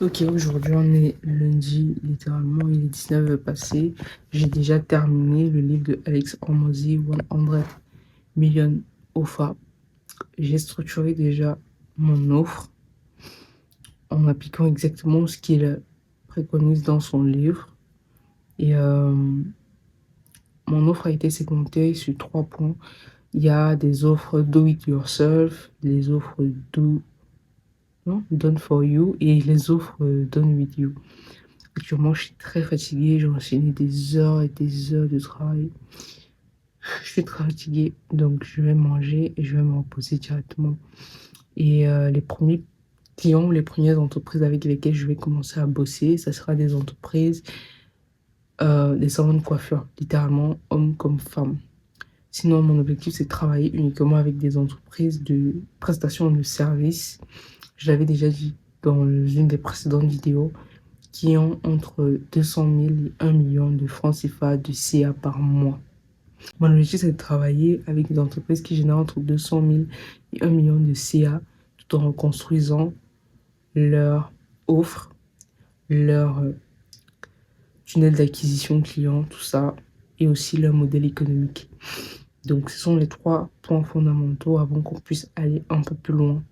Ok, aujourd'hui on est lundi, littéralement il est 19 passé. J'ai déjà terminé le livre de Alex Hormozy, 100 Million Offer. J'ai structuré déjà mon offre en appliquant exactement ce qu'il préconise dans son livre. Et mon offre a été segmentée sur 3 points. Il y a des offres do it yourself, des offres done for you et les offres done with you. Actuellement, je suis très fatiguée, j'ai enchaîné des heures et des heures de travail. Je suis très fatiguée, donc je vais manger et je vais me reposer directement. Et les premiers clients, les premières entreprises avec lesquelles je vais commencer à bosser, ça sera des entreprises, des salons de coiffure, littéralement, hommes comme femmes. Sinon, mon objectif, c'est de travailler uniquement avec des entreprises de prestation de services. Je l'avais déjà dit dans une des précédentes vidéos, qui ont entre 200 000 et 1 million de francs CFA de CA par mois. Mon objectif, c'est de travailler avec des entreprises qui génèrent entre 200 000 et 1 million de CA tout en reconstruisant leur offre, leur tunnel d'acquisition client, tout ça, et aussi leur modèle économique. Donc, ce sont les 3 points fondamentaux avant qu'on puisse aller un peu plus loin.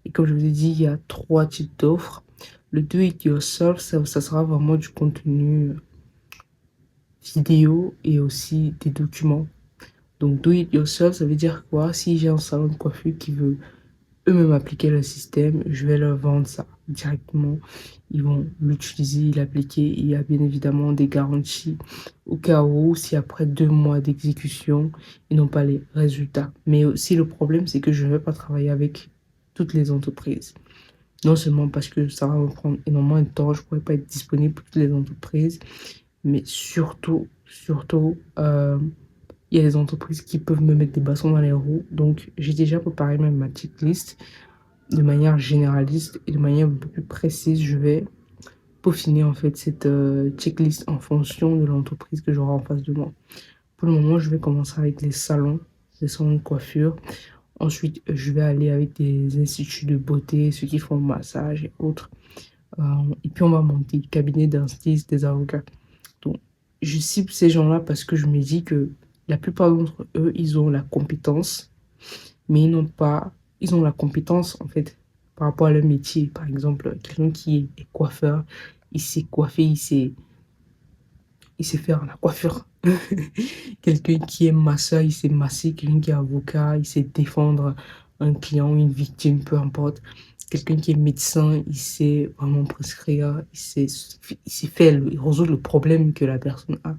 Et comme je vous ai dit, il y a 3 types d'offres. Le do it yourself, ça sera vraiment du contenu vidéo et aussi des documents. Donc, do it yourself, ça veut dire quoi? Si j'ai un salon de coiffure qui veut eux-mêmes appliquer le système, je vais leur vendre ça directement. Ils vont l'utiliser, l'appliquer. Il y a bien évidemment des garanties au cas où, si après 2 mois d'exécution, ils n'ont pas les résultats. Mais aussi, le problème, c'est que je ne vais pas travailler avec toutes les entreprises. Non seulement parce que ça va me prendre énormément de temps, je ne pourrais pas être disponible pour toutes les entreprises, mais surtout, il y a des entreprises qui peuvent me mettre des bâtons dans les roues. Donc, j'ai déjà préparé même ma checklist de manière généraliste et de manière un peu plus précise. Je vais peaufiner en fait cette checklist en fonction de l'entreprise que j'aurai en face de moi. Pour le moment, je vais commencer avec les salons de coiffure. Ensuite, je vais aller avec des instituts de beauté, ceux qui font le massage et autres. Et puis, on va monter cabinet d'un styliste, des avocats. Donc, je cible ces gens-là parce que je me dis que la plupart d'entre eux, ils ont la compétence, mais ils ont la compétence, en fait, par rapport à leur métier. Par exemple, quelqu'un qui est coiffeur, il sait coiffer, il sait faire la coiffure. Quelqu'un qui est masseur, il sait masser. Quelqu'un qui est avocat, il sait défendre un client, une victime, peu importe. Quelqu'un qui est médecin, il sait vraiment prescrire, il sait faire, il résout le problème que la personne a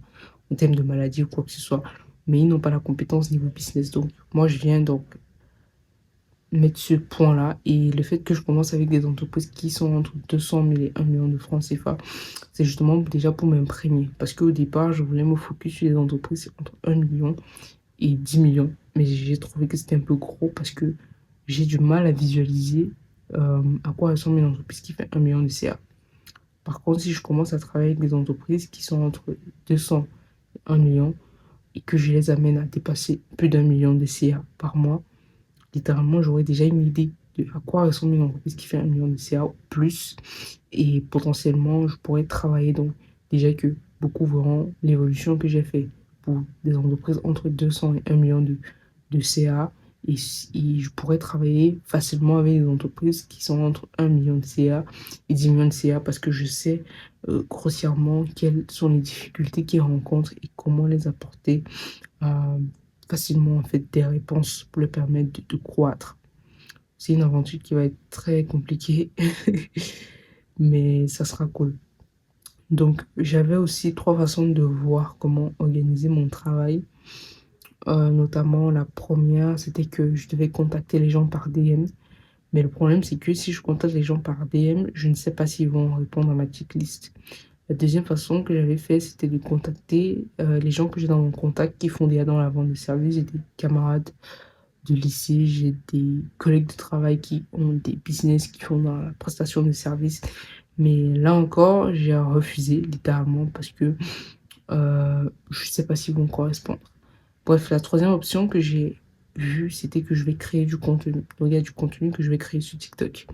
en termes de maladie ou quoi que ce soit. Mais ils n'ont pas la compétence niveau business. Donc, moi, je viens donc mettre ce point-là. Et le fait que je commence avec des entreprises qui sont entre 200 000 et 1 million de francs CFA, c'est justement déjà pour m'imprégner. Parce qu'au départ, je voulais me focus sur les entreprises entre 1 million et 10 millions. Mais j'ai trouvé que c'était un peu gros parce que j'ai du mal à visualiser à quoi ressemble une entreprise qui fait 1 million de CA. Par contre, si je commence à travailler avec des entreprises qui sont entre 200 et 1 million et que je les amène à dépasser plus d'1 million de CA par mois, littéralement, j'aurais déjà une idée de à quoi ressemble une entreprise qui fait 1 million de CA ou plus. Et potentiellement, je pourrais travailler. Donc, déjà que beaucoup verront l'évolution que j'ai fait pour des entreprises entre 200 et 1 million de CA. Et je pourrais travailler facilement avec des entreprises qui sont entre 1 million de CA et 10 millions de CA parce que je sais grossièrement quelles sont les difficultés qu'ils rencontrent et comment les apporter facilement en fait des réponses pour leur permettre de croître. C'est une aventure qui va être très compliquée, mais ça sera cool. Donc, j'avais aussi 3 façons de voir comment organiser mon travail. Notamment, la première, c'était que je devais contacter les gens par DM. Mais le problème, c'est que si je contacte les gens par DM, je ne sais pas s'ils vont répondre à ma checklist. La deuxième façon que j'avais fait, c'était de contacter les gens que j'ai dans mon contact qui font déjà dans la vente de services. J'ai des camarades de lycée, j'ai des collègues de travail qui ont des business qui font dans la prestation de services. Mais là encore, j'ai refusé littéralement parce que je ne sais pas s'ils vont correspondre. Bref, la troisième option que j'ai vue, c'était que je vais créer du contenu. Donc, il y a du contenu que je vais créer sur TikTok.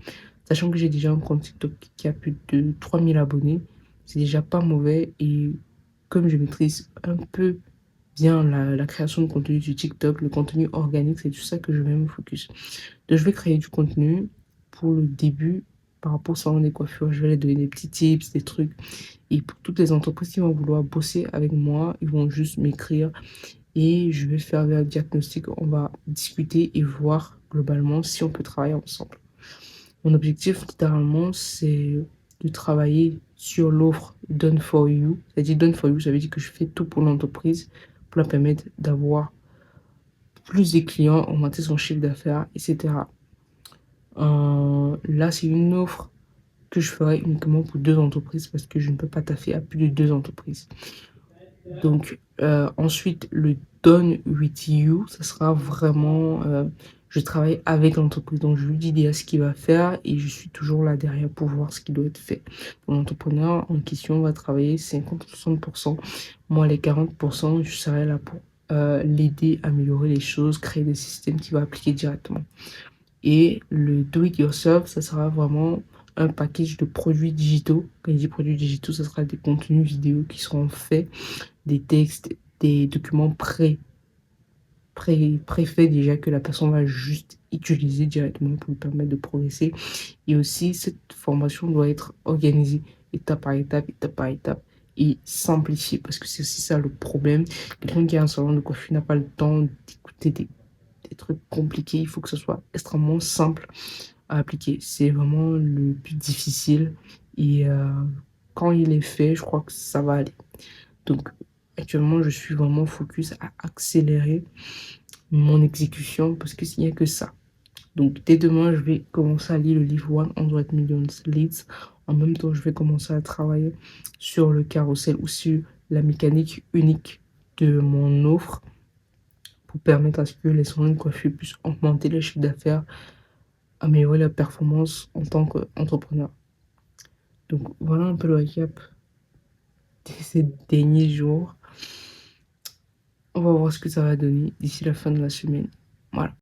Sachant que j'ai déjà un compte TikTok qui a plus de 3000 abonnés, c'est déjà pas mauvais. Et comme je maîtrise un peu bien la création de contenu sur TikTok, le contenu organique, c'est tout ça que je vais me focus. Donc, je vais créer du contenu pour le début par rapport au salon des coiffures. Je vais les donner des petits tips, des trucs. Et pour toutes les entreprises qui vont vouloir bosser avec moi, ils vont juste m'écrire et je vais faire un diagnostic. On va discuter et voir globalement si on peut travailler ensemble. Mon objectif, littéralement, c'est de travailler sur l'offre Done for You. C'est-à-dire Done for You, ça veut dire que je fais tout pour l'entreprise pour la permettre d'avoir plus de clients, augmenter son chiffre d'affaires, etc. Là, c'est une offre que je ferai uniquement pour 2 entreprises parce que je ne peux pas taffer à plus de 2 entreprises. Donc, ensuite, le Done with You, ça sera vraiment, je travaille avec l'entreprise. Donc, je lui dis déjà ce qu'il va faire et je suis toujours là derrière pour voir ce qui doit être fait. L'entrepreneur en question va travailler 50-60%. Moi, les 40%, je serai là pour l'aider à améliorer les choses, créer des systèmes qu'il va appliquer directement. Et le do it yourself, ça sera vraiment un package de produits digitaux. Quand je dis produits digitaux, ça sera des contenus vidéo qui seront faits, des textes, des documents préfaits déjà que la personne va juste utiliser directement pour lui permettre de progresser. Et aussi, cette formation doit être organisée étape par étape et simplifiée parce que c'est aussi ça le problème. Quelqu'un qui a un salon de coiffure n'a pas le temps d'écouter des trucs compliqués. Il faut que ce soit extrêmement simple à appliquer. C'est vraiment le plus difficile et quand il est fait, je crois que ça va aller. Donc, actuellement, je suis vraiment focus à accélérer mon exécution parce que s'il n'y a que ça. Donc, dès demain, je vais commencer à lire le livre 100 Million Leads. En même temps, je vais commencer à travailler sur le carrousel ou sur la mécanique unique de mon offre pour permettre à ce que les salons de coiffure puissent augmenter le chiffre d'affaires, améliorer la performance en tant qu'entrepreneur. Donc, voilà un peu le récap de ces derniers jours. On va voir ce que ça va donner d'ici la fin de la semaine. Voilà.